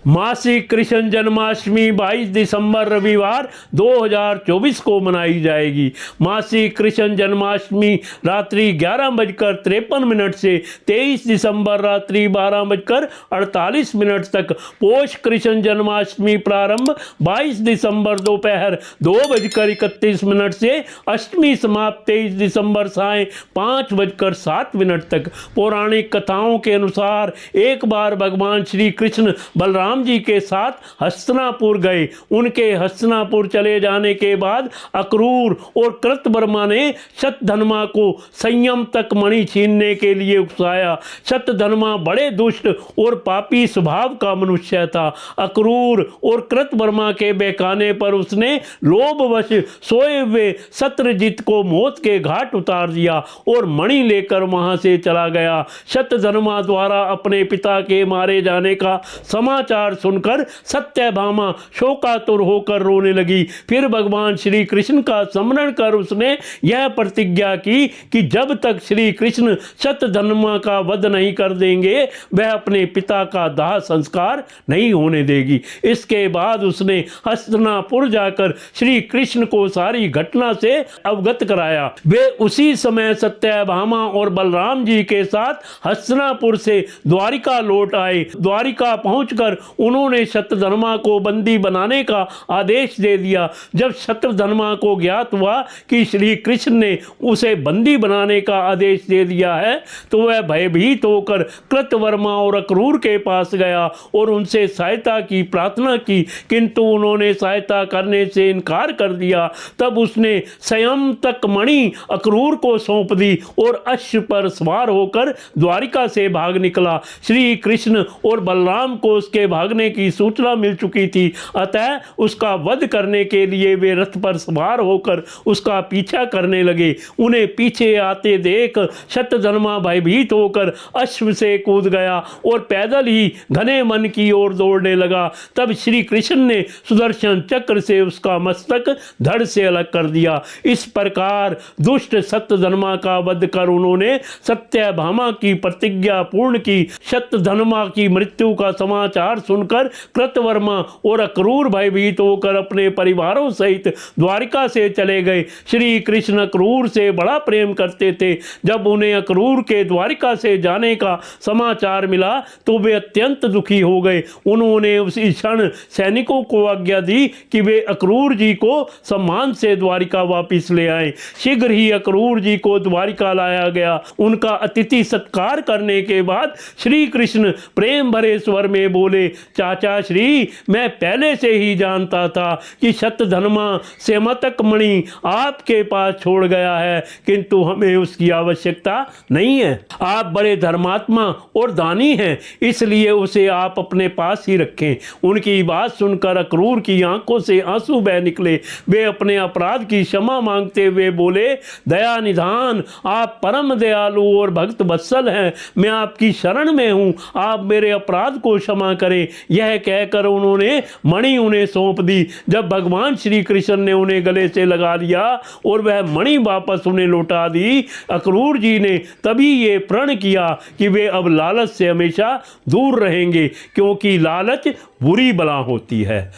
मासिक कृष्ण जन्माष्टमी 22 दिसंबर रविवार 2024 को मनाई जाएगी। मासिक कृष्ण जन्माष्टमी रात्रि 11:53 से 23 दिसंबर रात्रि 12:48 तक। पोष कृष्ण जन्माष्टमी प्रारंभ 22 दिसंबर दोपहर 2:31 से अष्टमी समाप्त 23 दिसंबर साय 5:07 तक। पौराणिक कथाओं के अनुसार एक बार भगवान श्री कृष्ण बलराम जी के साथ हस्तिनापुर गए। उनके हस्तिनापुर चले जाने के बाद अक्रूर और कृतवर्मा ने शतधन्वा को संयम तक मणि छीनने के लिए उकसाया। शतधन्वा बड़े दुष्ट और पापी स्वभाव का मनुष्य था। अक्रूर और कृतवर्मा के बहकाने पर उसने लोभवश सोए हुए शत्रजित को मौत के घाट उतार दिया और मणि लेकर वहां से चला गया। शतधन्वा द्वारा अपने पिता के मारे जाने का समाचार सुनकर सत्यभामा शोकातुर होकर रोने लगी। फिर भगवान श्री कृष्ण का स्मरण कर उसने यह प्रतिज्ञा की कि जब तक श्री कृष्ण शतधन्वा का वध नहीं कर देंगे वह अपने पिता का दाह संस्कार नहीं होने देगी। इसके बाद उसने हस्तिनापुर जाकर श्री कृष्ण को सारी घटना से अवगत कराया। वे उसी समय सत्यभामा और बलराम जी के साथ हस्तिनापुर से द्वारिका लौट आए। द्वारिका पहुंचकर उन्होंने शतधन्वा को बंदी बनाने का आदेश दे दिया। जब शतधन्वा को ज्ञात हुआ कि श्री कृष्ण ने उसे बंदी बनाने का आदेश दे दिया है तो वह भयभीत होकर कृतवर्मा और अक्रूर के पास गया और उनसे सहायता की प्रार्थना की, किंतु उन्होंने सहायता करने से इनकार कर दिया। तब उसने स्वयं तक मणि अक्रूर को सौंप दी और अश्व पर सवार होकर द्वारिका से भाग निकला। श्री कृष्ण और बलराम को उसके भागने की सूचना मिल चुकी थी, अतः उसका वध करने के लिए वे रथ पर सवार होकर उसका पीछा करने लगे। उन्हें पीछे आते देख शतधन्वा भयभीत होकर अश्व से कूद गया और पैदल ही घने वन की ओर दौड़ने लगा। तब श्री कृष्ण ने सुदर्शन चक्र से उसका मस्तक धड़ से अलग कर दिया। इस प्रकार दुष्ट शतधन्वा का वध कर उन्होंने सत्यभामा की प्रतिज्ञा पूर्ण की। शतधन्वा की मृत्यु का समाचार सुनकर कृतवर्मा और अक्रूर भयभीत होकर अपने परिवारों सहित द्वारिका से चले गए। श्री कृष्ण अक्रूर से बड़ा प्रेम करते थे। जब उन्हें अक्रूर के द्वारिका से जाने का समाचार मिला तो वे अत्यंत दुखी हो गए। उन्होंने उसी क्षण सैनिकों को आज्ञा दी कि वे अक्रूर जी को सम्मान से द्वारिका वापस ले आए। शीघ्र ही अक्रूर जी को द्वारिका लाया गया। उनका अतिथि सत्कार करने के बाद श्री कृष्ण प्रेम भरे स्वर में बोले, चाचा श्री, मैं पहले से ही जानता था कि शतधन्वा सेमतक मणि आपके पास छोड़ गया है, किंतु हमें उसकी आवश्यकता नहीं है। आप बड़े धर्मात्मा और दानी हैं, इसलिए उसे आप अपने पास ही रखें। उनकी बात सुनकर अक्रूर की आंखों से आंसू बह निकले। वे अपने अपराध की क्षमा मांगते हुए बोले, दया निधान, आप परम दयालु और भक्त वत्सल हैं। मैं आपकी शरण में हूँ, आप मेरे अपराध को क्षमा करें। यह कहकर उन्होंने मणि उन्हें सौंप दी। जब भगवान श्री कृष्ण ने उन्हें गले से लगा लिया और वह मणि वापस उन्हें लौटा दी, अक्रूर जी ने तभी ये प्रण किया कि वे अब लालच से हमेशा दूर रहेंगे, क्योंकि लालच बुरी बला होती है।